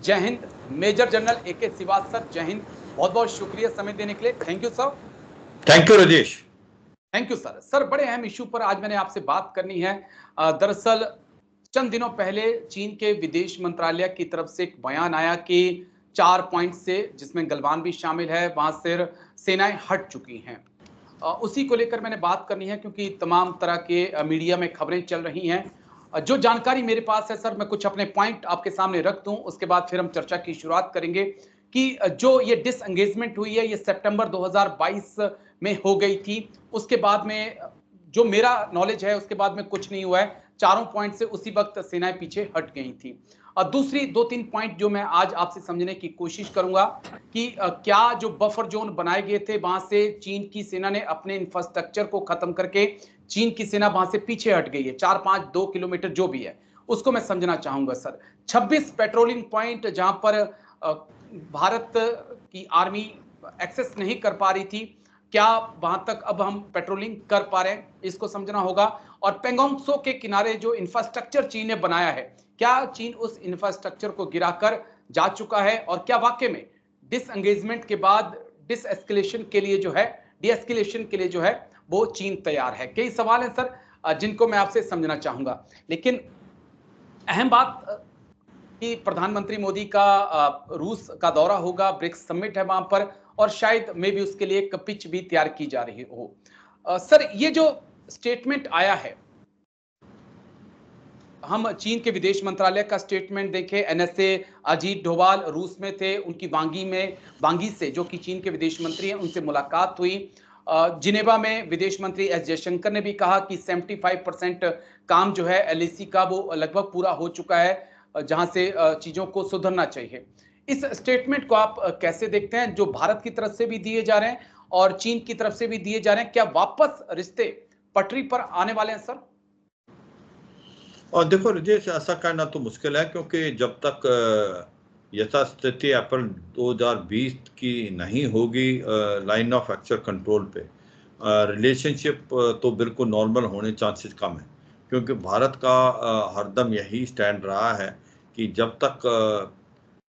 जय हिंद। Major general AK Srivastava, जय हिंद। बहुत बहुत शुक्रिया समय देने के लिए। Thank you sir. Thank you Rajesh. Thank you sir. Sir, बड़े अहम इशू पर आज मैंने आपसे बात करनी है। दरअसल चंद दिनों पहले चीन के विदेश मंत्रालय की तरफ से एक बयान आया कि 4 पॉइंट से, जिसमें गलवान भी शामिल है, वहां से सेनाएं हट चुकी हैं। उसी को लेकर मैंने बात करनी है क्योंकि तमाम तरह के मीडिया में खबरें चल रही हैं। जो जानकारी मेरे पास है सर, मैं कुछ अपने पॉइंट आपके सामने रख दूं, उसके बाद फिर हम चर्चा की शुरुआत करेंगे कि जो ये डिसएंगेजमेंट हुई है, ये सितंबर 2022 में हो गई थी। उसके बाद में जो मेरा नॉलेज है, उसके बाद में कुछ नहीं हुआ है। चारों पॉइंट से उसी वक्त सेनाएं पीछे हट गई थी। और दूसरी 2-3 पॉइंट जो मैं आज आपसे समझने की कोशिश करूंगा कि क्या जो बफर जोन बनाए गए थे, वहां से चीन की सेना ने अपने इंफ्रास्ट्रक्चर को खत्म करके चीन की सेना वहां से पीछे हट गई है। 4-5-2 किलोमीटर जो भी है, उसको मैं समझना चाहूंगा सर। 26 पेट्रोलिंग पॉइंट जहां पर भारत की आर्मी एक्सेस नहीं कर पा रही थी, क्या वहां तक अब हम पेट्रोलिंग कर पा रहे हैं, इसको समझना होगा। और पेंगोंग त्सो के किनारे जो इंफ्रास्ट्रक्चर चीन ने बनाया है, क्या चीन उस इंफ्रास्ट्रक्चर को गिराकर जा चुका है, और क्या वाकई में डिसएंगेजमेंट के बाद डिसएस्केलेशन के लिए जो है, डीएस्केलेशन के लिए जो है, वो चीन तैयार है। कई सवाल हैं सर जिनको मैं आपसे समझना चाहूंगा, लेकिन अहम बात कि प्रधानमंत्री मोदी का रूस का दौरा होगा, ब्रिक्स समिट है वहां पर, और शायद मे भी उसके लिए एक पिच भी तैयार की जा रही हो। सर, ये जो स्टेटमेंट आया है, हम चीन के विदेश मंत्रालय का स्टेटमेंट देखें, NSA अजीत डोभाल रूस में थे, उनकी वांगी से, जो कि चीन के विदेश मंत्री हैं, उनसे मुलाकात हुई। जिनेवा में विदेश मंत्री एस जयशंकर ने भी कहा कि 75% काम जो है LAC का, वो लगभग पूरा हो चुका है, जहां से चीजों को सुधरना चाहिए। इस स्टेटमेंट को आप कैसे देखते हैं, जो भारत की तरफ से भी दिए जा रहे हैं और चीन की तरफ से भी दिए जा रहे हैं? क्या वापस रिश्ते पटरी पर आने वाले हैं सर? और देखो राजेश, ऐसा कहना तो मुश्किल है, क्योंकि जब तक यथास्थिति अप्रैल 2020 की नहीं होगी लाइन ऑफ एक्चुअल कंट्रोल पे, रिलेशनशिप तो बिल्कुल नॉर्मल होने चांसेस कम है। क्योंकि भारत का हरदम यही स्टैंड रहा है कि जब तक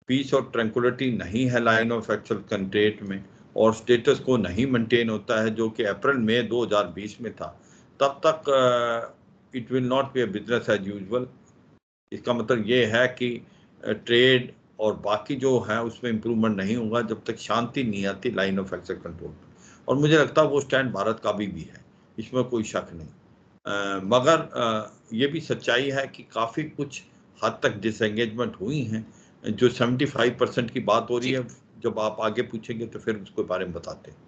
पीस और ट्रैंक्विलिटी नहीं है लाइन ऑफ एक्चुअल कंट्रोल में, और स्टेटस को नहीं मेंटेन होता है, जो कि अप्रैल मई 2020 में था, तब तक it will not be a business as usual. इसका मतलब ये है कि ट्रेड और बाकी जो है उसमें इम्प्रूवमेंट नहीं होगा जब तक शांति नहीं आती लाइन ऑफ एक्चुअल कंट्रोल पर। और मुझे लगता है वो स्टैंड भारत का भी है, इसमें कोई शक नहीं। मगर ये भी सच्चाई है कि काफ़ी कुछ हद तक डिसएंगेजमेंट हुई हैं। जो 75% की बात हो रही है, जब आप आगे पूछेंगे तो फिर उसके बारे में बताते हैं।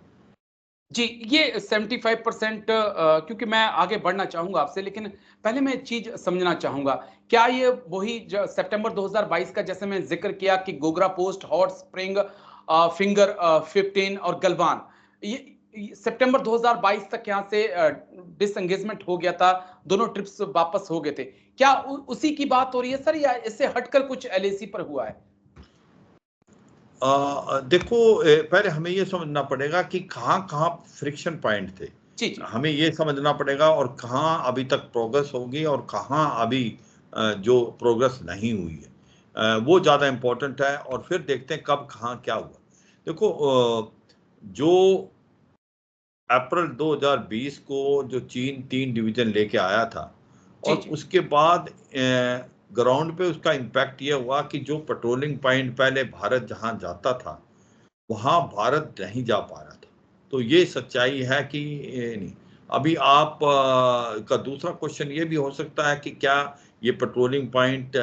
जी, ये 75%, क्योंकि मैं आगे बढ़ना चाहूंगा आपसे, लेकिन पहले मैं एक चीज समझना चाहूंगा। क्या ये वही जो सितंबर 2022 का, जैसे मैं जिक्र किया कि Gogra post, hot spring, finger 15 और गलवान, ये सितंबर 2022 तक यहाँ से डिसएंगेजमेंट हो गया था, दोनों ट्रिप्स वापस हो गए थे? क्या उसी की बात हो रही है सर, या इससे हटकर कुछ LAC पर हुआ है? देखो, पहले हमें ये समझना पड़ेगा कि कहाँ कहाँ फ्रिक्शन पॉइंट थे। जी जी। हमें ये समझना पड़ेगा, और कहाँ अभी तक प्रोग्रेस होगी और कहाँ अभी जो प्रोग्रेस नहीं हुई है, वो ज़्यादा इम्पोर्टेंट है। और फिर देखते हैं कब कहाँ क्या हुआ। देखो, जो अप्रैल 2020 को जो चीन 3 डिवीजन लेके आया था, जी और जी। उसके बाद ग्राउंड पे उसका इम्पैक्ट ये हुआ कि जो पेट्रोलिंग पॉइंट पहले भारत जहां जाता था, वहां भारत नहीं जा पा रहा था। तो ये सच्चाई है कि नहीं। अभी आप का दूसरा क्वेश्चन ये भी हो सकता है कि क्या ये पेट्रोलिंग पॉइंट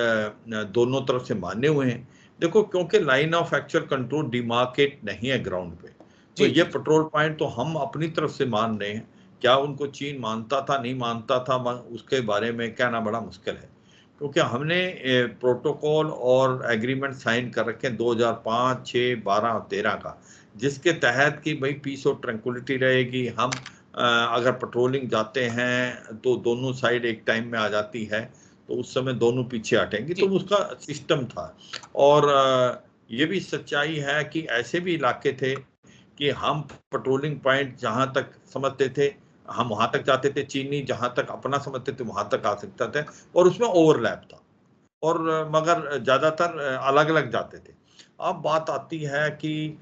दोनों तरफ से माने हुए हैं। देखो, क्योंकि line of actual control demarcate नहीं है ग्राउंड पे, तो जी ये जी। जी पेट्रोल पॉइंट तो हम अपनी तरफ से मान रहे हैं। क्या उनको चीन मानता था, नहीं मानता था, उसके बारे में कहना बड़ा मुश्किल है। क्योंकि हमने प्रोटोकॉल और एग्रीमेंट साइन कर रखे हैं 2005, 6, 12 और 13 का, जिसके तहत कि भाई पीस और ट्रैंक्विलिटी रहेगी। हम अगर पेट्रोलिंग जाते हैं तो दोनों साइड एक टाइम में आ जाती है, तो उस समय दोनों पीछे हटेंगी, तो उसका सिस्टम था। और ये भी सच्चाई है कि ऐसे भी इलाके थे कि हम पेट्रोलिंग पॉइंट जहां तक समझते थे हम वहां तक जाते थे, चीनी जहां तक अपना समझते थे वहां तक आ सकता था, और उसमें ओवरलैप था। और मगर ज्यादातर अलग अलग जाते थे। अब बात आती है कि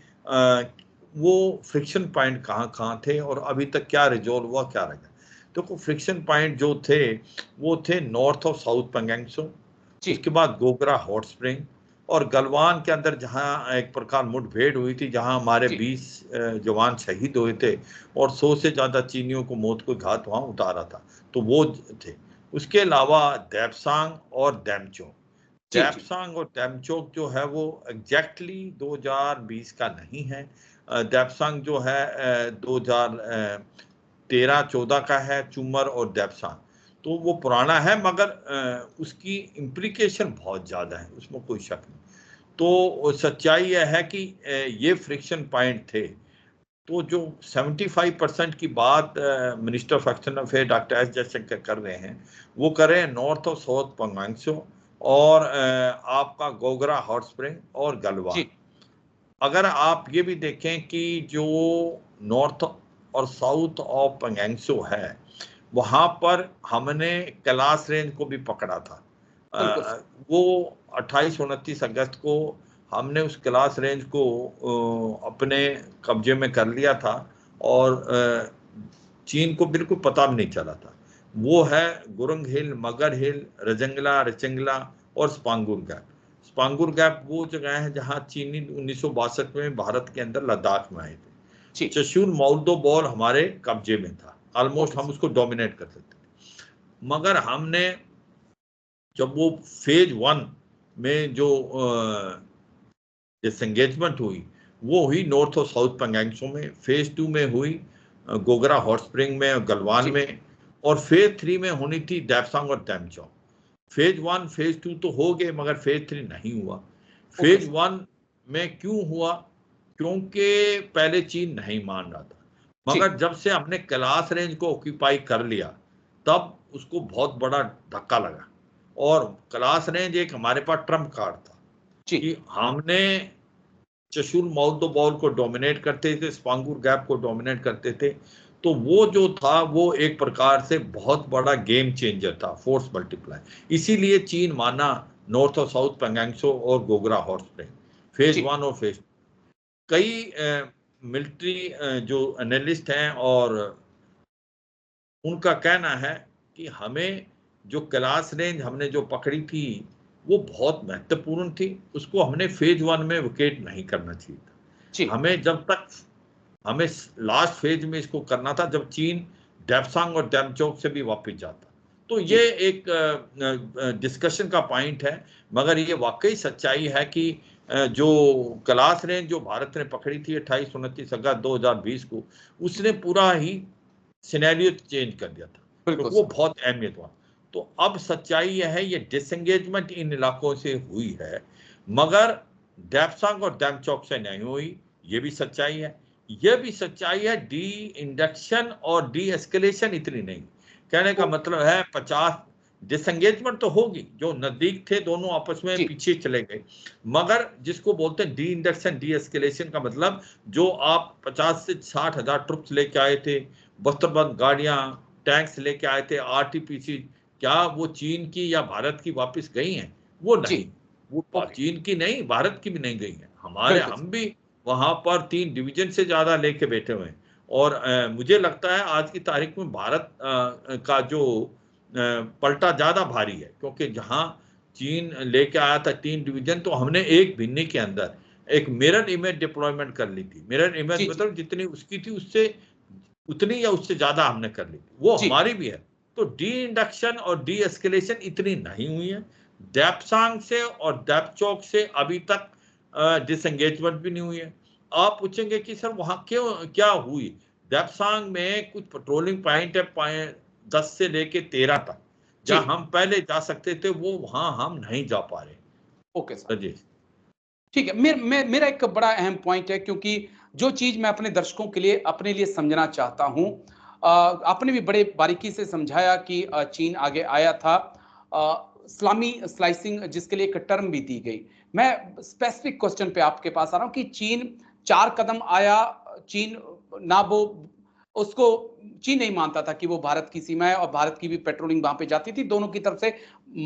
वो फ्रिक्शन पॉइंट कहाँ कहाँ थे और अभी तक क्या रिजोल्व हुआ, क्या रह गया। तो फ्रिक्शन पॉइंट जो थे वो थे नॉर्थ और साउथ पेंगोंग, उसके बाद गोगरा हॉट स्प्रिंग और गलवान के अंदर जहां एक प्रकार मुठभेड़ हुई थी, जहां हमारे 20 जवान शहीद हुए थे और 100 से ज्यादा चीनियों को मौत को घात वहां उतारा था, तो वो थे। उसके अलावा देपसांग और डेमचोक, देपसांग और डेमचोक जो है वो एग्जैक्टली 2020 का नहीं है। देपसांग जो है 2013-14 का है, चुमर और देपसांग, तो वो पुराना है, मगर उसकी इम्प्लीकेशन बहुत ज्यादा है, उसमें कोई शक नहीं। तो सच्चाई यह है कि ये फ्रिक्शन पॉइंट थे। तो जो 75% की बात minister of external affair doctor S Jaishankar कर रहे हैं, वो कर रहे हैं नॉर्थ और साउथ पेंगोंग और आपका गोगरा हॉट स्प्रिंग और गलवान। अगर आप ये भी देखें कि जो नॉर्थ और साउथ ऑफ पेंगोंग है, वहां पर हमने कैलाश रेंज को भी पकड़ा था। वो 28-29 अगस्त को हमने उस कैलाश रेंज को अपने कब्जे में कर लिया था और चीन को बिल्कुल पता भी नहीं चला था। वो है गुरुंग हिल, मगर हिल, रजंगला, रचंगला और स्पांगुर गैप। स्पांगुर गैप वो जगह है जहां चीनी 1962 में भारत के अंदर लद्दाख में आए थे। चशुल मौलदो बॉल हमारे कब्जे में था, ऑलमोस्ट हम उसको डोमिनेट कर सकते थे। मगर हमने जब वो फेज 1 में जो डिसएंगेजमेंट हुई, वो हुई नॉर्थ और साउथ पेंगोंग में। फेज 2 में हुई गोगरा हॉट स्प्रिंग में और गलवान में, और फेज 3 में होनी थी देपसांग और डेमचोक। फेज 1 फेज 2 तो हो गए, मगर फेज 3 नहीं हुआ। फेज 1 में क्यों हुआ? क्योंकि पहले चीन नहीं मान रहा था, मगर जब से हमने कैलाश रेंज को ऑक्यूपाई कर लिया, तब उसको बहुत बड़ा धक्का लगा। और कैलाश रेंज एक हमारे पास ट्रम्प कार्ड था कि हमने चशुल मौलदो बॉल को डोमिनेट करते थे, स्पांगुर गैप को डोमिनेट करते थे। तो वो जो था वो एक प्रकार से बहुत बड़ा गेम चेंजर था, फोर्स मल्टीप्लाई। इसीलिए चीन माना नॉर्थ और साउथ पेंगोंग और गोगरा हॉट स्प्रिंग, फेज 1 और फेज 2। कई मिलिट्री जो एनालिस्ट हैं और उनका कहना है कि हमें जो कैलाश रेंज हमने जो पकड़ी थी वो बहुत महत्वपूर्ण थी, उसको हमने फेज 1 में विकेट नहीं करना चाहिए था। हमें जब तक हमें लास्ट फेज में इसको करना था जब चीन डेपसांग और डेमचोक से भी वापस जाता। तो ये एक डिस्कशन का पॉइंट है, मगर ये वाकई सच्चाई है कि जो कैलाश रेंज जो भारत ने पकड़ी थी 28-29 अगस्त 2020 को, उसने पूरा ही सिनेरियो चेंज कर दिया था, तो वो बहुत अहमियतवान। तो अब सच्चाई यह है, ये डिसएंगेजमेंट इन इलाकों से हुई है, मगर डेपसांग और डेमचोक से नहीं हुई, ये भी सच्चाई है। यह भी सच्चाई है डी इंडक्शन और डी एस्केलेशन इतनी नहीं। कहने का मतलब है 50 डिसएंगेजमेंट तो होगी, जो नजदीक थे दोनों आपस में पीछे चले गए, मगर जिसको बोलते हैं डी इंडक्शन डी एस्केलेशन का मतलब, जो आप 50 से 60 हजार ट्रुप्स लेके आए थे, बस्त्रबंद गाड़ियां, टैंक्स लेके आए थे, आरटीपीसी, क्या वो चीन की या भारत की वापस गई हैं? वो नहीं, वो चीन की नहीं, भारत की भी नहीं गई है। हम भी वहां पर 3 डिवीजन से ज्यादा लेके बैठे हुए हैं। और मुझे लगता है आज की तारीख में भारत का जो पलटा ज्यादा भारी है, क्योंकि जहां चीन लेके आया था 3 डिवीजन, तो हमने एक भिन्नी के अंदर एक मिरर इमेज डिप्लॉयमेंट कर ली थी। मिरर इमेज मतलब जितनी उसकी थी उससे उतनी या उससे ज्यादा हमने कर ली थी, वो हमारी भी है। तो डी इंडक्शन और डी एस्केलेशन इतनी नहीं हुई है। डेपसांग से और डेपचोक से अभी तक डिसएंगेजमेंट भी नहीं हुई है। आप पूछेंगे कि सर वहां क्यों क्या हुई? डेपसांग में कुछ पेट्रोलिंग पॉइंट है 10 से लेके 13 तक, जहां हम पहले जा सकते थे, वो वहां हम नहीं जा पा रहे। ओके सर जी, ठीक है। मेरा एक बड़ा अहम पॉइंट है, क्योंकि जो चीज मैं अपने दर्शकों के लिए अपने लिए समझना चाहता हूं, आपने भी बड़े बारीकी से समझाया कि चीन आगे आया था, इस्लामी स्लाइसिंग जिसके लिए एक टर्म भी दी गई। मैं स्पेसिफिक क्वेश्चन पे आपके पास आ रहा हूं कि चीन 4 कदम आया, चीन ना वो उसको चीन नहीं मानता था कि वो भारत की सीमा है, और भारत की भी पेट्रोलिंग वहां पे जाती थी, दोनों की तरफ से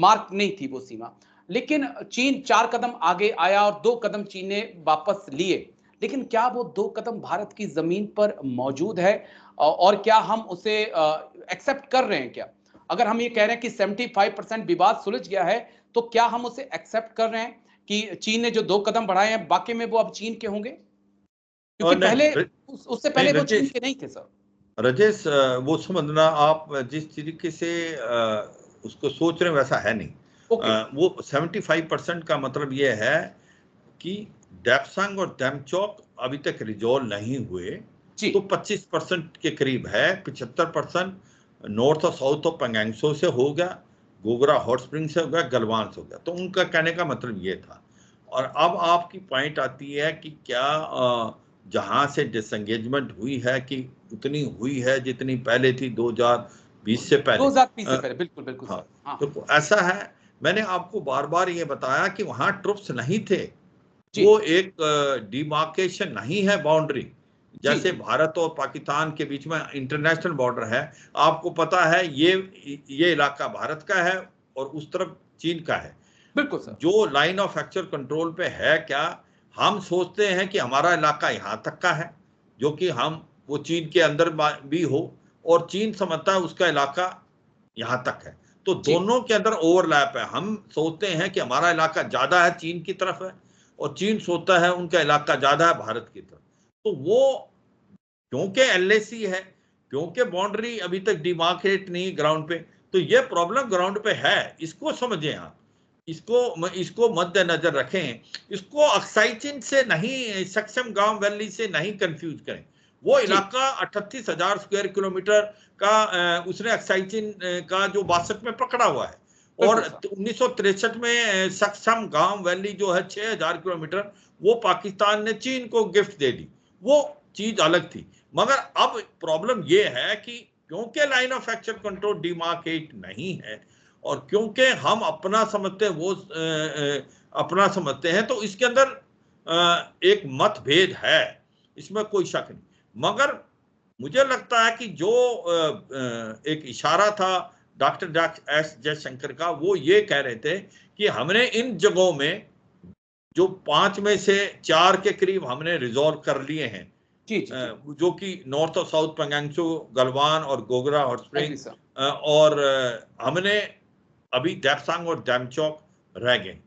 मार्क नहीं थी वो सीमा। लेकिन चीन 4 कदम आगे आया और 2 कदम चीन ने वापस लिए। लेकिन क्या वो 2 कदम भारत की जमीन पर मौजूद है और क्या हम उसे एक्सेप्ट कर रहे हैं क्या? अगर हम ये कह रहे हैं कि 75% विवाद सुलझ गया है, तो क्या हम उसे एक्सेप्ट कर रहे हैं कि चीन ने जो 2 कदम बढ़ाए हैं, वाक़ई में वो अब चीन के होंगे? क्योंकि और नहीं पहले उससे नहीं पहले वो चीन राजेश, के नहीं थे सर। राजेश, वो समझना, आप जिस तरीके से उसको सोच रहे हैं वैसा है नहीं। ओके। वो 75% का मतलब ये है कि डेप्सांग और डेमचौक अभी तक रिजॉल्व नहीं हुए, जी। तो 25% के करीब है। 75% नॉर्थ और साउथ ऑफ पेंगेंगसो से हो गया, गोगरा हॉट स्प्रिंग से हो गया, गलवान से हो गया। तो उनका कहने का मतलब ये था। और अब आपकी पॉइंट आती है कि क्या जहां से डिसएंगेजमेंट हुई है कि उतनी हुई है जितनी पहले थी 2020 से पहले। 2020 से पहले, बिल्कुल, बिल्कुल हाँ, सर। हाँ, तो ऐसा है। मैंने आपको बार बार ये बताया कि वहां ट्रुप्स नहीं थे। जी, वो एक डिमार्केशन नहीं है, बाउंड्री। जी, जैसे जी। भारत और पाकिस्तान के बीच में इंटरनेशनल बॉर्डर है, आपको पता है ये इलाका भारत का है और उस तरफ चीन का है। बिल्कुल सर। जो लाइन ऑफ एक्चुअल कंट्रोल पे है, क्या हम सोचते हैं कि हमारा इलाका यहां तक का है, जो कि हम वो चीन के अंदर भी हो, और चीन समझता है उसका इलाका यहां तक है। तो जी, दोनों के अंदर ओवरलैप है। हम सोचते हैं कि हमारा इलाका ज्यादा है चीन की तरफ है, और चीन सोचता है उनका इलाका ज्यादा है भारत की तरफ। तो वो क्योंकि एलएसी है, क्योंकि बाउंड्री अभी तक डिमार्केट नहीं ग्राउंड पे, तो ये प्रॉब्लम ग्राउंड पे है। इसको समझें आप, इसको मद्देनजर रखें। इसको अक्साइचिन से नहीं, सक्सम गांव वैली से नहीं कंफ्यूज करें। वो जी। इलाका 38,000 स्क्वायर किलोमीटर का उसने अक्साइचिन का जो 62 में पकड़ा हुआ है। और बिल्कुल सर। 1963 में सक्सम गांव वैली जो है 6,000 किलोमीटर, वो पाकिस्तान ने चीन को गिफ्ट दे दी। वो चीज अलग थी। मगर अब प्रॉब्लम यह है कि क्योंकि line of actual control demarcate नहीं है, और क्योंकि हम अपना समझते हैं, वो अपना समझते हैं, तो इसके अंदर एक मतभेद है, इसमें कोई शक नहीं। मगर मुझे लगता है कि जो एक इशारा था डॉक्टर एस जयशंकर का, वो ये कह रहे थे कि हमने इन जगहों में जो 5 में से 4 के करीब हमने रिजॉल्व कर लिए हैं, जी, जी, जी। जो कि नॉर्थ और साउथ पेंगेंगसो, गलवान और Gogra hot spring, agree sir. और हमने अभी डेप्सांग और डेमचौक रह गए।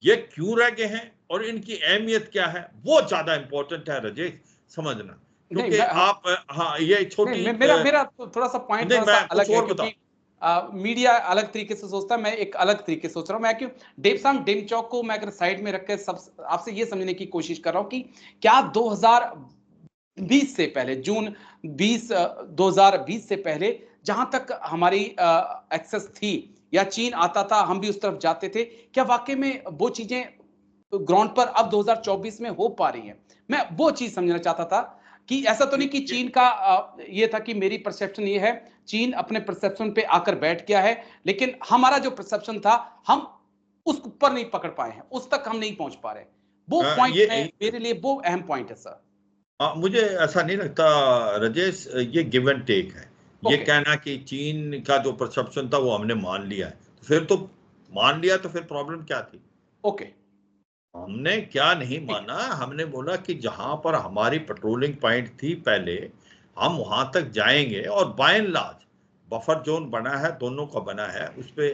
ये क्यों रह गए हैं और इनकी अहमियत क्या है, वो ज्यादा इंपॉर्टेंट है राजेश, समझना। नहीं, क्योंकि आप हाँ, ये नहीं, छोटी मेरा मेरा तो थोड़ा-सा पॉइंट नहीं, थोड़ा-सा मैं कुछ अलग है, और क्योंकि बता। मीडिया अलग तरीके से सोचता है, मैं एक अलग तरीके से सोच रहा हूँ। मैं क्यों डेप्सांग डेमचौक को मैं अगर साइड में रख के सब आपसे ये समझने की कोशिश कर रहा हूँ कि क्या 2020 से पहले, जून 2020 से पहले, जहां तक हमारी एक्सेस थी या चीन आता था, हम भी उस तरफ जाते थे, क्या वाकई में वो चीजें ग्राउंड पर अब 2024 में हो पा रही हैं? मैं वो चीज समझना चाहता था कि ऐसा तो नहीं कि ये चीन का ये था कि मेरी परसेप्शन ये है, चीन अपने परसेप्शन पे आकर बैठ गया है, लेकिन हमारा जो परसेप्शन था, हम उस ऊपर नहीं पकड़ पाए हैं, उस तक हम नहीं पहुंच पा रहे। वो पॉइंट ये मैं, मेरे लिए वो अहम पॉइंट है सर। मुझे ऐसा नहीं लगता राजेश, ये गिव एंड टेक है। ये ओके, कहना कि चीन का जो परसेप्शन था वो हमने मान लिया है, तो फिर तो मान लिया, तो फिर प्रॉब्लम क्या थी? ओके, हमने क्या नहीं ठीक है। माना, हमने बोला कि जहां पर हमारी पेट्रोलिंग पॉइंट थी पहले, हम वहां तक जाएंगे। और by and large buffer zone बना है, दोनों का बना है उस पे।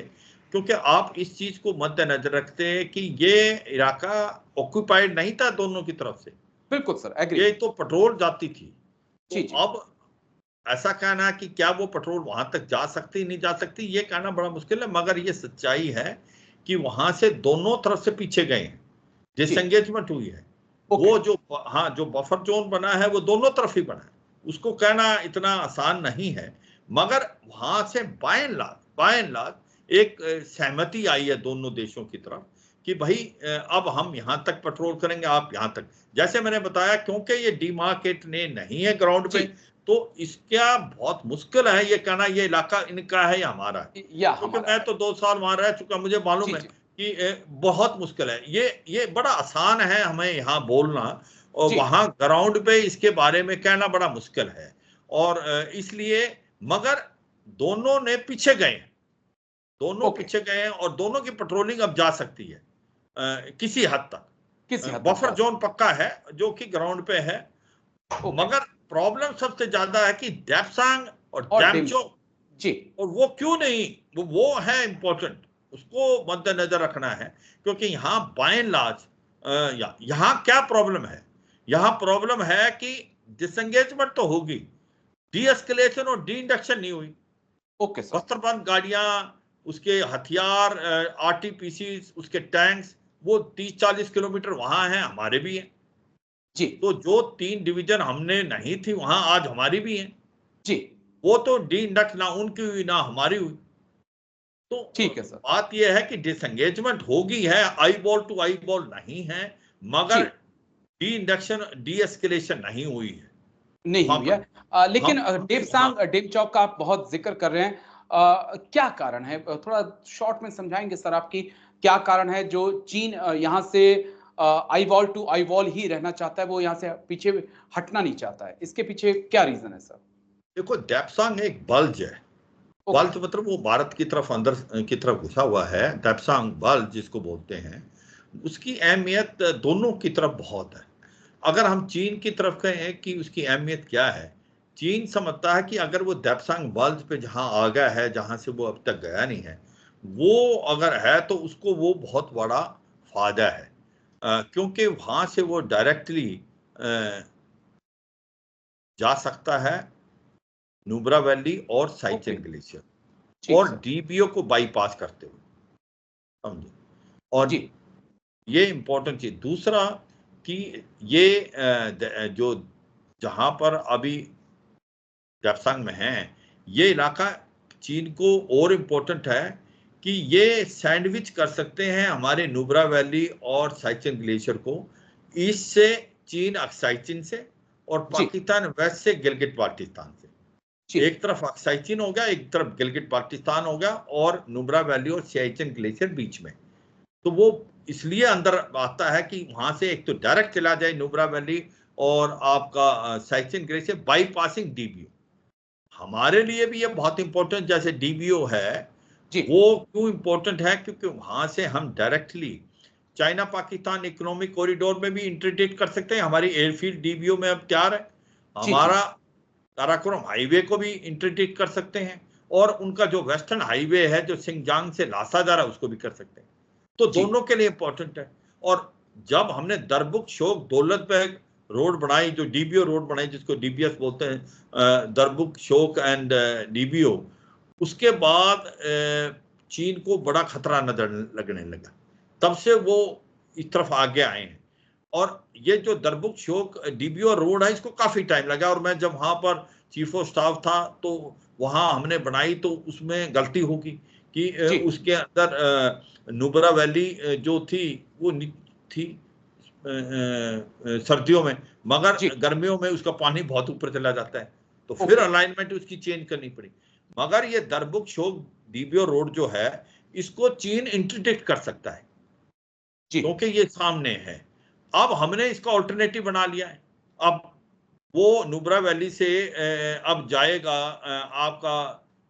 क्योंकि आप इस चीज को मद्देनजर रखते हैं कि ये इलाका ऑक्यूपाइड नहीं था दोनों की तरफ से, बिल्कुल सर, एग्री। ये तो पेट्रोल जाती थी। तो जी, जी। अब ऐसा कहना कि क्या वो पेट्रोल वहां तक जा सकती नहीं जा सकती, ये कहना बड़ा मुश्किल है। मगर ये सच्चाई है कि वहां से दोनों तरफ से पीछे गए हैं, जी, डिसएंगेजमेंट हुई है। ओके। वो जो हाँ, जो बफर जोन बना है वो दोनों तरफ ही बना है, उसको कहना इतना आसान नहीं है। मगर वहां से बाय एंड लार्ज एक सहमति आई है दोनों देशों की तरफ कि भाई अब हम यहां तक पेट्रोल करेंगे, आप यहां तक। जैसे मैंने बताया, क्योंकि ये डिमार्केट ने नहीं है ग्राउंड पे, जी, तो इसका बहुत मुश्किल है ये कहना ये इलाका इनका है या हमारा है। या क्योंकि हमारा मैं है। तो 2 साल वहां रह चुका, मुझे जी, मालूम है जी, कि बहुत मुश्किल है। ये बड़ा आसान है हमें यहाँ बोलना, और जी। वहां ग्राउंड पे इसके बारे में कहना बड़ा मुश्किल है। और इसलिए, मगर दोनों ने पीछे गए, दोनों पीछे गए हैं और दोनों की पेट्रोलिंग अब जा सकती है किसी हद तक। बफर जोन पक्का है जो कि ग्राउंड पे है, मगर प्रॉब्लम सबसे ज्यादा है कि डेप्सांग और डेमचोक जी, और वो क्यों नहीं, वो है इंपॉर्टेंट, उसको मद्देनजर रखना है। क्योंकि यहाँ बाय एंड लार्ज यहाँ क्या प्रॉब्लम है, यहाँ प्रॉब्लम है कि डिसएंगेजमेंट तो होगी, डी एस्केलेशन और डी इंडक्शन नहीं हुई। Okay sir. बस्त्रबंद गाड़ियां, उसके हथियार, आरटीपीसी, उसके टैंक्स, वो 30-40 किलोमीटर वहां है, हमारे भी हैं जी। तो जो 3 डिवीजन हमने नहीं थी वहां आज हमारी भी हैं जी, वो तो डी इंडक्ट ना उनकी हुई ना हमारी हुई। तो ठीक है सर। बात यह है कि डिसएंगेजमेंट होगी है, eyeball to eyeball नहीं है, मगर डी इंडक्शन डी एस्केलेशन नहीं हुई है, नहीं हुई है। लेकिन डेप्सांग डेमचौक का आप बहुत जिक्र कर रहे हैं, क्या कारण है, थोड़ा शॉर्ट में समझाएंगे सर आपकी क्या कारण है जो चीन यहाँ से eye wall to eye wall ही रहना चाहता है, वो यहाँ से पीछे हटना नहीं चाहता है, इसके पीछे क्या रीजन है सर? देखो, डेप्सांग एक बल्ज है, बल्ज मतलब वो भारत की तरफ अंदर की तरफ घुसा हुआ है, डेप्सांग बल्ज जिसको बोलते हैं, उसकी अहमियत दोनों की तरफ बहुत है। अगर हम चीन की तरफ कहें कि उसकी अहमियत क्या है, चीन समझता है कि अगर वो डेप्सांग बल्ज पे जहां आ गया है, जहां से वो अब तक गया नहीं है, वो अगर है तो उसको वो बहुत बड़ा फायदा है, क्योंकि वहां से वो डायरेक्टली जा सकता है नुब्रा वैली और साइचेन ग्लेशियर और डीबीओ को बाईपास करते हुए, समझे। और ये इंपॉर्टेंट चीज दूसरा कि ये जो जहां पर अभी डेप्सांग में है, ये इलाका चीन को और इम्पोर्टेंट है कि ये सैंडविच कर सकते हैं हमारे नुब्रा वैली और साइचेन ग्लेशियर को, ईस्ट से चीन अक्साइचिन से और पाकिस्तान वेस्ट से गिलगित बाल्टिस्तान से। एक तरफ अक्साइचिन हो गया, एक तरफ गिलगित बाल्टिस्तान हो गया और नुब्रा वैली और सियाचिन ग्लेशियर बीच में। तो वो इसलिए अंदर आता है कि वहां से एक तो डायरेक्ट चला जाए नुब्रा वैली और आपका साइचेन ग्लेशियर बाईपासिंग डीबीओ। हमारे लिए भी ये बहुत इंपॉर्टेंट, जैसे डीबीओ है वो क्यों इंपॉर्टेंट है, क्योंकि वहां से हम directly China Pakistan economic corridor में भी इंटीग्रेट कर सकते हैं। हमारी एयरफील्ड डीबीओ में अब तैयार है, हमारा काराकोरम हाईवे को भी इंटीग्रेट कर सकते हैं और उनका जो वेस्टर्न हाईवे है जो सिंगजांग से लासा जा रहा है उसको भी कर सकते हैं। तो दोनों के लिए इंपॉर्टेंट है। और जब हमने दरबुक शोक दौलत बेग रोड बनाई, जो डीबीओ रोड बनाई जिसको डीबीएस बोलते हैं, दरबुक शोक एंड डीबीओ, उसके बाद चीन को बड़ा खतरा नजर लगने लगा, तब से वो इस तरफ आगे आए हैं। और ये जो दरबुक शोक डीबीओ रोड है इसको काफी टाइम लगा, और मैं जब वहां पर चीफ ऑफ स्टाफ था तो वहां हमने बनाई तो उसमें गलती होगी कि उसके अंदर नुब्रा वैली जो थी वो थी सर्दियों में, मगर गर्मियों में उसका पानी बहुत ऊपर चला जाता है, तो फिर अलाइनमेंट उसकी चेंज करनी पड़ी। मगर ये दरबुक शोक डीबीओ रोड जो है इसको चीन इंटीग्रेट कर सकता है क्योंकि ये सामने है। अब हमने इसका ऑल्टरनेटिव बना लिया है, अब वो नुब्रा वैली से अब जाएगा आपका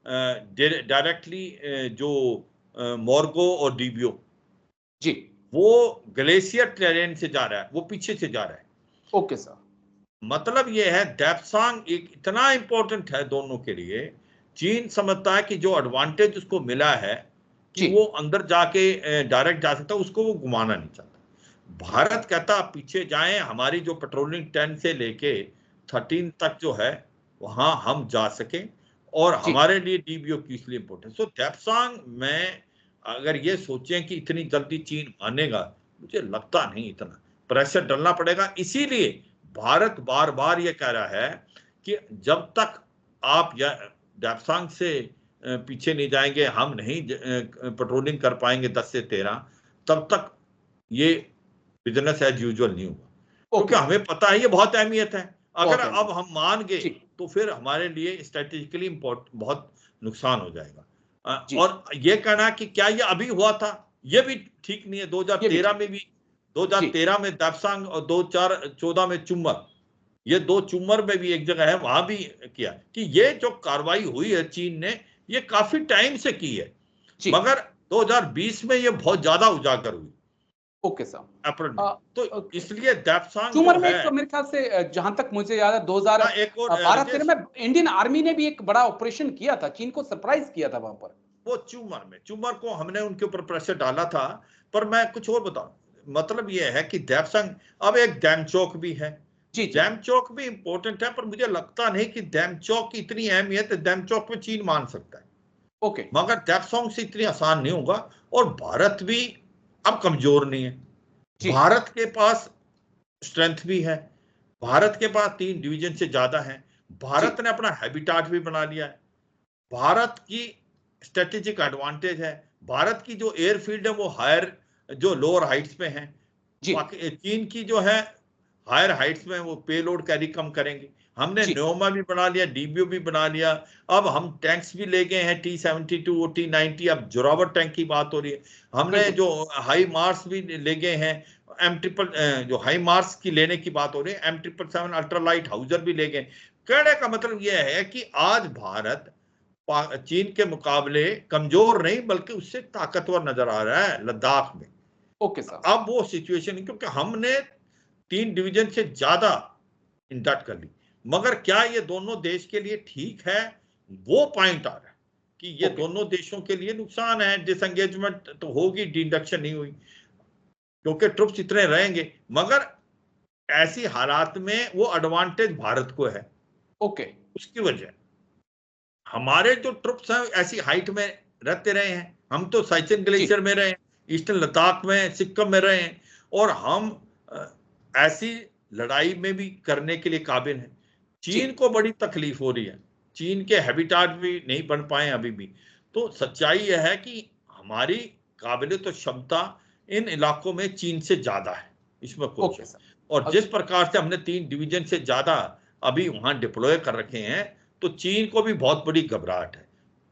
डायरेक्टली जो मोरगो और डीबीओ, वो ग्लेशियर टेरेन से जा रहा है, वो पीछे से जा रहा है। Okay sir. मतलब ये है डेप्सांग एक इतना इंपॉर्टेंट है दोनों के लिए। चीन समझता है कि जो एडवांटेज उसको मिला है कि वो अंदर जाके डायरेक्ट जा सकता है, उसको वो घुमाना नहीं चाहता। भारत कहता आप पीछे जाएं, हमारी जो पेट्रोलिंग 10 से लेके 13 तक जो है वहां हम जा सके, और हमारे लिए डीबीओ की इसलिए इंपॉर्टेंट। सो डेप्सांग में अगर ये सोचें कि इतनी जल्दी चीन मानेगा, मुझे लगता नहीं, इतना प्रेशर डालना पड़ेगा। इसीलिए भारत बार बार ये कह रहा है कि जब तक आप डेप्सांग से पीछे नहीं जाएंगे, हम नहीं पेट्रोलिंग कर पाएंगे 10 से 13, तब तक ये बिजनेस एज यूजुअल नहीं होगा, क्योंकि हमें पता है ये बहुत अहमियत है। अगर अब हम मान गए तो फिर हमारे लिए स्ट्रेटेजिकली बहुत नुकसान हो जाएगा। और ये कहना कि क्या ये अभी हुआ था, ये भी ठीक नहीं है। 2013 में भी, 2013 में डेप्सांग और 2014 में चुम्बर, ये दो चुम्बर में भी एक जगह है, वहां भी किया कि ये जो कार्रवाई हुई है चीन ने, ये काफी टाइम से की है। मगर 2020 में ये बहुत ज्यादा उजागर हुई। Okay sir. अप्रैल में। तो इसलिए दैप्सांग चूमर जो में है, एक मेरे ख्याल से जहां तक मुझे याद है एक 2012-13 में इंडियन आर्मी ने भी एक बड़ा ऑपरेशन किया था, चीन को सरप्राइज किया था वहां पर। वो चूमर को हमने उनके ऊपर प्रेशर डाला था। पर मैं कुछ और बताऊं, मतलब ये है कि दैप्सांग, अब एक डैमचौक भी है। डैमचौक भी इंपॉर्टेंट है, पर मुझे लगता नहीं कि डैमचौक की इतनी अहमियत है, डैमचौक में चीन मान सकता है। ओके। मगर दैप्सांग से इतनी आसान नहीं होगा। और भारत भी अब कमजोर नहीं है, भारत के पास स्ट्रेंथ भी है, भारत के पास 3 डिवीजन से ज्यादा है, भारत ने अपना हैबिटाट भी बना लिया है, भारत की स्ट्रेटेजिक एडवांटेज है, भारत की जो एयरफील्ड है वो हायर, जो लोअर हाइट्स पे है। चीन की जो है हायर हाइट्स में वो पेलोड कैरी कम करेंगे। हमने न्योमा भी बना लिया, डीबीओ भी बना लिया, अब हम टैंक्स भी ले गए हैं T-72 और T-90, अब जोरावर टैंक की बात हो रही है। हमने जो हाई मार्स भी ले गए हैं, जो हाई मार्स की लेने की बात हो रही है, M777 अल्ट्रालाइट हाउजर भी ले गए। कहने का मतलब यह है कि आज भारत चीन के मुकाबले कमजोर नहीं बल्कि उससे ताकतवर नजर आ रहा है लद्दाख में। Okay sir. अब वो सिचुएशन, क्योंकि हमने 3 डिवीजन से ज्यादा इंटैक्ट कर ली, मगर क्या ये दोनों देश के लिए ठीक है, वो पॉइंट आ रहा है कि ये दोनों देशों के लिए नुकसान है। डिसएंगेजमेंट तो होगी, डिडक्शन नहीं हुई क्योंकि ट्रुप्स इतने रहेंगे, मगर ऐसी हालात में वो एडवांटेज भारत को है। ओके। उसकी वजह हमारे जो ट्रुप्स हैं ऐसी हाइट में रहते रहे हैं, हम तो साइचन ग्लेशियर में रहे हैं, ईस्टर्न लद्दाख में, सिक्किम में रहे हैं, और हम ऐसी लड़ाई में भी करने के लिए काबिल हैं। चीन को बड़ी तकलीफ हो रही है, चीन के हैबिटाट भी नहीं बन पाए अभी भी। तो सच्चाई यह है कि हमारी काबिलियत और क्षमता इन इलाकों में चीन से ज्यादा है, इसमें कोई शक। और जिस प्रकार से हमने 3 डिवीजन से ज्यादा अभी वहां डिप्लॉय कर रखे हैं, तो चीन को भी बहुत बड़ी घबराहट है।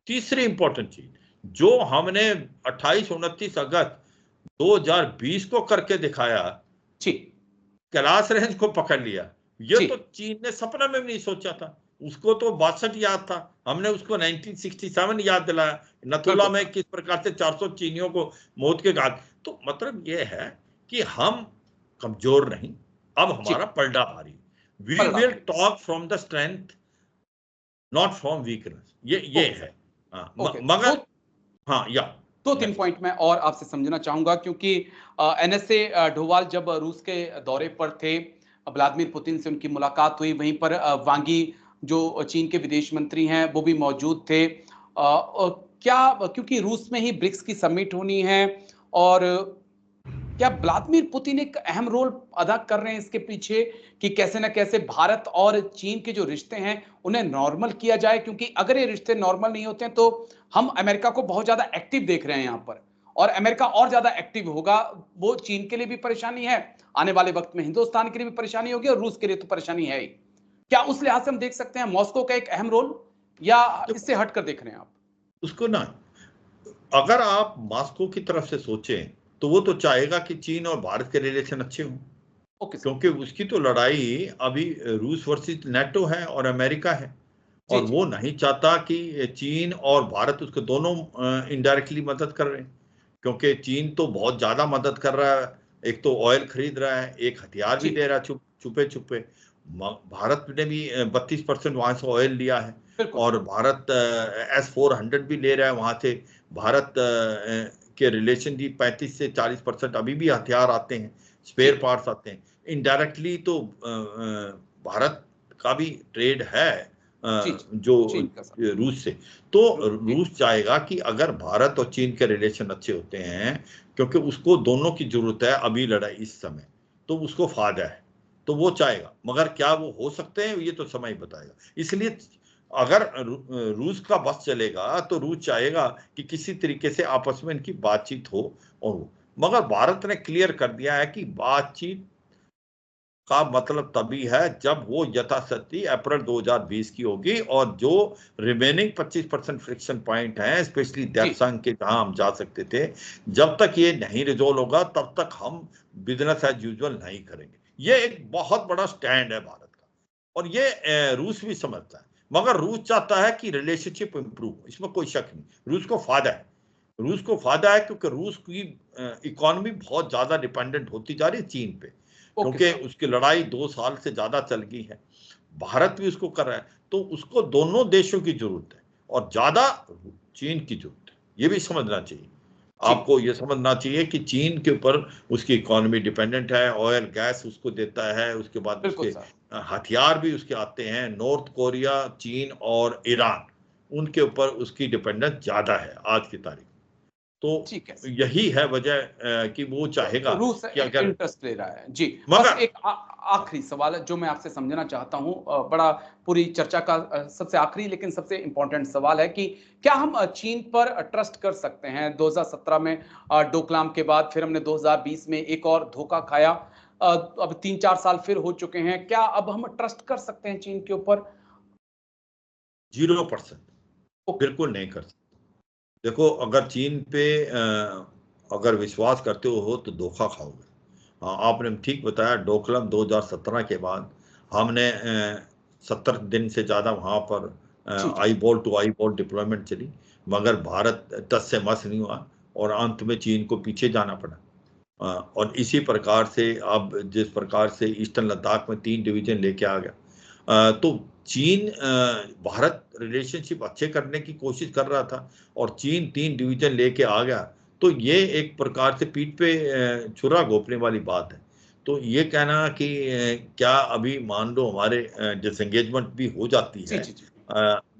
तीसरी इंपॉर्टेंट चीज जो हमने 28-29 अगस्त 2020 को करके दिखाया, कैलाश रेंज को पकड़ लिया, ये तो चीन ने सपना में भी नहीं सोचा था। उसको तो 62 याद था, हमने उसको 1967 याद दिलाया, नथुला में किस प्रकार से 400 चीनियों को मौत के घाट। तो मतलब ये है कि हम कमजोर नहीं, अब हमारा पलड़ा भारी। We will talk from the strength not from weakness, ये है। मगर हाँ, या 2-3 पॉइंट मैं और आपसे समझना चाहूंगा, क्योंकि NSA डोवाल जब रूस के दौरे पर थे, व्लादिमीर पुतिन से उनकी मुलाकात हुई, वहीं पर वांगी जो चीन के विदेश मंत्री हैं वो भी मौजूद थे। क्या क्योंकि रूस में ही ब्रिक्स की समिट होनी है, और क्या व्लादिमीर पुतिन एक अहम रोल अदा कर रहे हैं इसके पीछे कि कैसे न कैसे भारत और चीन के जो रिश्ते हैं उन्हें नॉर्मल किया जाए? क्योंकि अगर ये रिश्ते नॉर्मल नहीं होते हैं तो हम अमेरिका को बहुत ज्यादा एक्टिव देख रहे हैं यहाँ पर, और अमेरिका और ज्यादा एक्टिव होगा, वो चीन के लिए भी परेशानी है, आने वाले वक्त में हिंदुस्तान के लिए भी परेशानी होगी, और रूस के लिए तो परेशानी है ही। क्या उस लिहाज से हम देख सकते हैं मॉस्को का एक अहम रोल, या इससे हटकर देख रहे हैं आप उसको? ना, अगर आप मॉस्को की तरफ से सोचें तो वो तो चाहेगा कि चीन और भारत के रिलेशन अच्छे हों, क्योंकि उसकी तो लड़ाई अभी रूस वर्सेस नेटो है और अमेरिका है, और वो नहीं चाहता कि चीन और भारत उसको दोनों इनडायरेक्टली मदद कर रहे हैं, क्योंकि चीन तो बहुत ज्यादा मदद कर रहा है, एक तो ऑयल खरीद रहा है, एक हथियार भी दे रहा है छुपे छुपे। भारत ने भी 32% वहां से ऑयल लिया है, और भारत S-400 भी ले रहा है वहां से। भारत के रिलेशन भी 35 से 40% अभी भी हथियार आते हैं, स्पेयर पार्ट्स आते हैं। इनडायरेक्टली तो भारत का भी ट्रेड है जो रूस से। तो रूस चाहेगा कि अगर भारत और चीन के रिलेशन अच्छे होते हैं, क्योंकि उसको दोनों की जरूरत है अभी लड़ाई इस समय, तो उसको फायदा है, तो वो चाहेगा। मगर क्या वो हो सकते हैं, ये तो समय बताएगा। इसलिए अगर रूस का बस चलेगा तो रूस चाहेगा कि किसी तरीके से आपस में इनकी बातचीत हो, और मगर भारत ने क्लियर कर दिया है कि बातचीत का मतलब तभी है जब वो यथास्थिति अप्रैल 2020 की होगी, और जो रिमेनिंग 25% फ्रिक्शन पॉइंट हैं, स्पेशली दैप्सांग के, जहां हम जा सकते थे, जब तक ये नहीं रिजोल्व होगा तब तक हम बिजनेस एज यूजुअल नहीं करेंगे। ये एक बहुत बड़ा स्टैंड है भारत का, और ये रूस भी समझता है। मगर रूस चाहता है कि रिलेशनशिप इंप्रूव हो, इसमें कोई शक नहीं, रूस को फायदा है। रूस को फायदा है क्योंकि रूस की इकोनॉमी बहुत ज्यादा डिपेंडेंट होती जा रही है चीन पे, ओके क्योंकि सर। उसकी लड़ाई 2 साल से ज्यादा चल गई है। भारत भी उसको कर रहा है, तो उसको दोनों देशों की जरूरत है और ज्यादा चीन की जरूरत है, ये भी समझना चाहिए। जी आपको ये समझना चाहिए कि चीन के ऊपर उसकी इकोनॉमी डिपेंडेंट है, ऑयल गैस उसको देता है, उसके बाद बिल्कुल उसके सर। हथियार भी उसके आते हैं। नॉर्थ कोरिया, चीन और ईरान, उनके ऊपर उसकी डिपेंडेंस ज्यादा है आज की तारीख। तो ठीक है। यही है वजह कि वो चाहेगा रूस कि अगर, इंटरेस्ट ले रहा है जी। बस मगर एक आखिरी सवाल है जो मैं आपसे समझना चाहता हूं, बड़ा पूरी चर्चा का सबसे आखिरी लेकिन सबसे इंपॉर्टेंट सवाल है कि क्या हम चीन पर ट्रस्ट कर सकते हैं? 2017 में डोकलाम के बाद फिर हमने 2020 में एक और धोखा खाया, अब 3-4 साल फिर हो चुके हैं, क्या अब हम ट्रस्ट कर सकते हैं चीन के ऊपर? 0% ओके। बिल्कुल नहीं कर सकते। देखो, अगर चीन पे अगर विश्वास करते हो तो धोखा खाओगे। हाँ, आपने ठीक बताया, डोकलाम 2017 के बाद हमने 70 दिन से ज्यादा वहां पर जी जी। Eyeball to eyeball deployment चली, मगर भारत टस से मस नहीं हुआ और अंत में चीन को पीछे जाना पड़ा। और इसी प्रकार से अब जिस प्रकार से ईस्टर्न लद्दाख में 3 डिवीजन लेके आ गया, तो चीन भारत रिलेशनशिप अच्छे करने की कोशिश कर रहा था और चीन 3 डिवीजन लेके आ गया, तो ये एक प्रकार से पीठ पे छुरा घोंपने वाली बात है। तो ये कहना कि क्या अभी मान लो हमारे डिसएंगेजमेंट भी हो जाती जी है जी जी।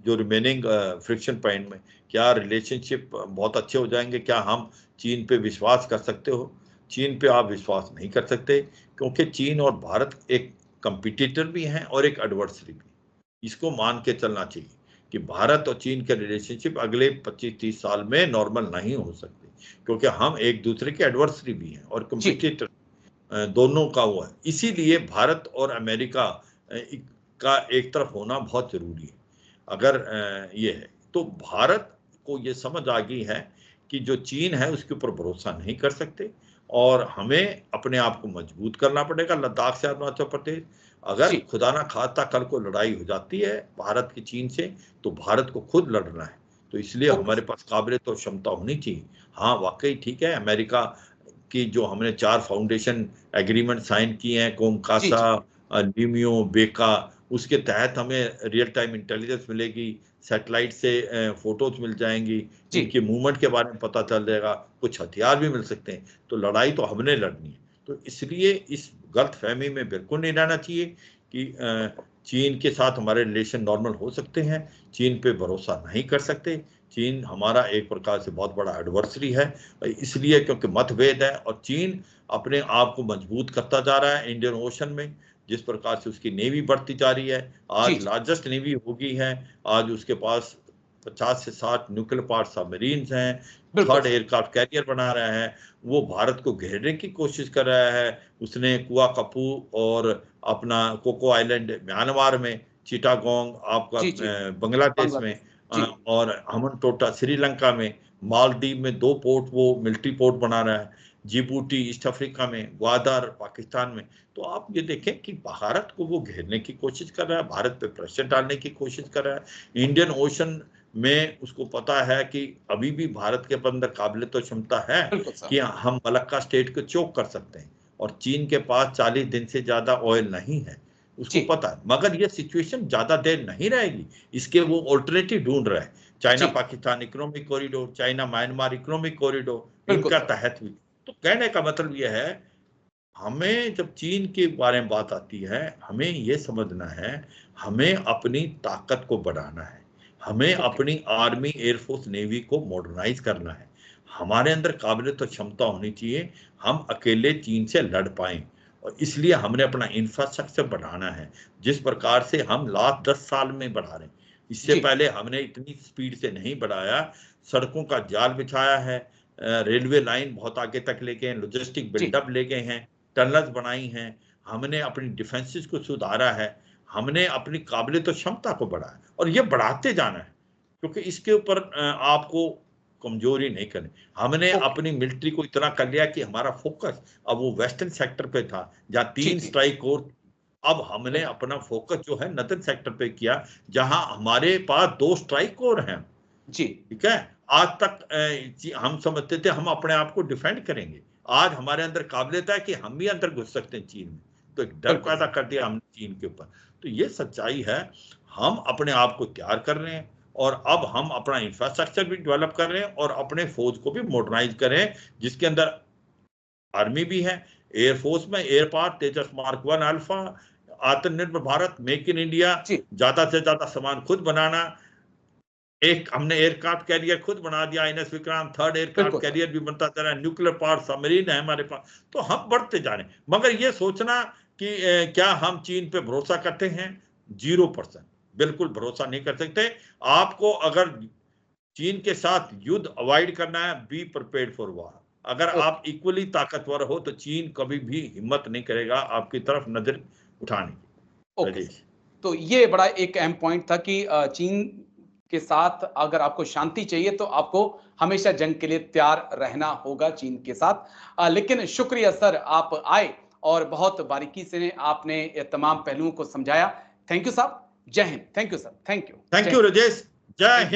जो रिमेनिंग फ्रिक्शन पॉइंट में, क्या रिलेशनशिप बहुत अच्छे हो जाएंगे? क्या हम चीन पे विश्वास कर सकते हो? चीन पे आप विश्वास नहीं कर सकते, क्योंकि चीन और भारत एक कंपटीटर भी हैं और एक एडवर्सरी भी। इसको मान के चलना चाहिए कि भारत और चीन के रिलेशनशिप अगले 25-30 साल में नॉर्मल नहीं हो सकते, क्योंकि हम एक दूसरे के एडवर्सरी भी हैं और जी कंपटीटर दोनों का वो है। इसीलिए भारत और अमेरिका का एक तरफ होना बहुत जरूरी है। अगर ये है तो भारत को ये समझ आ गई है कि जो चीन है उसके ऊपर भरोसा नहीं कर सकते और हमें अपने आप को मजबूत करना पड़ेगा। लद्दाख से अरुणाचल प्रदेश, अगर जी। खुदा ना खास्ता कल को लड़ाई हो जाती है भारत की चीन से, तो भारत को खुद लड़ना है। तो इसलिए ओके हमारे सर। पास काबिलियत और क्षमता होनी चाहिए। हाँ, वाकई ठीक है, अमेरिका की जो हमने 4 फाउंडेशन एग्रीमेंट साइन किए हैं, जी कोमकासा, जी लिमियो, बेका, उसके तहत हमें रियल टाइम इंटेलिजेंस मिलेगी, सैटेलाइट से फोटोज मिल जाएंगी, जी। इनके मूवमेंट के बारे में पता चल जाएगा, कुछ हथियार भी मिल सकते हैं। तो लड़ाई तो हमने लड़नी है। तो इसलिए इस गलत फहमी में बिल्कुल नहीं रहना चाहिए कि चीन के साथ हमारे रिलेशन नॉर्मल हो सकते हैं। चीन पे भरोसा नहीं कर सकते। चीन हमारा एक प्रकार से बहुत बड़ा एडवर्सरी है, इसलिए क्योंकि मतभेद है और चीन अपने आप को मजबूत करता जा रहा है इंडियन ओशन में। जिस प्रकार से उसकी नेवी बढ़ती जा रही है, जी आज जी। लार्जेस्ट नेवी हो गई है। आज उसके पास 50 से 60 न्यूक्लियर पावर सबमरीन्स हैं, बिल्कुल थर्ड सर। एयरक्राफ्ट कैरियर बना रहा है। वो भारत को घेरने की कोशिश कर रहा है। उसने कुआ कपू और अपना कोको आइलैंड म्यांमार में, चिटागोंग आपका जी जी। बांग्लादेश में, बांग्लादेश। जी। और हमन टोटा श्रीलंका में, मालदीव में 2 पोर्ट वो मिलिट्री पोर्ट बना रहा है, जिबूटी ईस्ट अफ्रीका में, ग्वादर पाकिस्तान में। तो आप ये देखें कि भारत को वो घेरने की कोशिश कर रहा है, भारत पे प्रेशर डालने की कोशिश कर रहा है। इंडियन ओशन में उसको पता है कि अभी भी भारत के अंदर काबिलियत और क्षमता है बिल्कुल सर। कि हम मलक्का स्टेट को चोक कर सकते हैं, और चीन के पास 40 दिन से ज्यादा ऑयल नहीं है, उसको जी पता है। मगर ये सिचुएशन ज्यादा देर नहीं रहेगी, इसके वो ऑल्टरनेटिव ढूंढ रहा है। चाइना जी। Pakistan economic corridor, China Myanmar economic corridor, बिल्कुल इनका सर। तहत भी। तो कहने का मतलब यह है, हमें जब चीन के बारे में बात आती है, हमें यह समझना है, हमें अपनी ताकत को बढ़ाना है, हमें ओके। अपनी आर्मी, एयरफोर्स, नेवी को मॉडर्नाइज करना है। हमारे अंदर काबिलियत और क्षमता होनी चाहिए, हम अकेले चीन से लड़ पाएं। और इसलिए हमने अपना इंफ्रास्ट्रक्चर बढ़ाना है, जिस प्रकार से हम लास्ट 10 साल में बढ़ा रहे हैं। इससे जी पहले हमने इतनी स्पीड से नहीं बढ़ाया। सड़कों का जाल बिछाया है, रेलवे लाइन बहुत आगे तक ले गए हैं, लॉजिस्टिक जी। बिल्डअप ले गए हैं, टनल्स बनाई हैं, हमने अपनी डिफेंसेस को सुधारा है, हमने अपनी काबिलियत और क्षमता को बढ़ाया, और ये बढ़ाते जाना है, क्योंकि इसके ऊपर आपको कमजोरी नहीं करनी। हमने ओके। अपनी मिलिट्री को इतना कर लिया कि हमारा फोकस अब वो वेस्टर्न सेक्टर पे था, जहाँ जी 3 जी। Strike corps. अब हमने बिल्कुल। अपना फोकस जो है नदन सेक्टर पे किया, जहां हमारे पास 2 स्ट्राइक कोर हैं। जी। ठीक है, आज तक हम समझते थे हम अपने आप को डिफेंड करेंगे। आज हमारे अंदर काबिलियत है कि हम भी अंदर घुस सकते हैं चीन में, तो एक डर पैदा कर दिया हमने चीन के ऊपर। तो ये सच्चाई है, हम अपने आप को तैयार कर रहे हैं और अब हम अपना इंफ्रास्ट्रक्चर भी डेवलप कर रहे हैं और अपने फौज को भी मॉडर्नाइज कर रहे हैं, जिसके अंदर आर्मी भी है, एयरफोर्स में एयरपार्ट, तेजस मार्क 1 अल्फा, आत्मनिर्भर भारत, मेक इन इंडिया, ज्यादा से ज्यादा सामान खुद बनाना, एक हमने एयरक्राफ्ट कैरियर खुद बना दिया, INS Vikrant, third aircraft carrier भी बनता जा रहा है, न्यूक्लियर पावर सबमरीन है हमारे पास। तो हम बढ़ते जा रहे हैं, मगर ये सोचना कि क्या हम चीन पे भरोसा करते हैं, 0%, बिल्कुल भरोसा नहीं कर सकते। आपको अगर चीन के साथ युद्ध अवॉइड करना है, बी प्रिपेयर्ड फॉर वॉर। अगर आप इक्वली ताकतवर हो तो चीन कभी भी हिम्मत नहीं करेगा आपकी तरफ नजर उठाने की। तो ये बड़ा एक अहम पॉइंट था कि चीन के साथ अगर आपको शांति चाहिए तो आपको हमेशा जंग के लिए तैयार रहना होगा चीन के साथ। लेकिन शुक्रिया सर, आप आए और बहुत बारीकी से आपने तमाम पहलुओं को समझाया। थैंक यू साहब, जय Hind. Thank you sir, thank you. Thank you Rajesh, जय हिंद।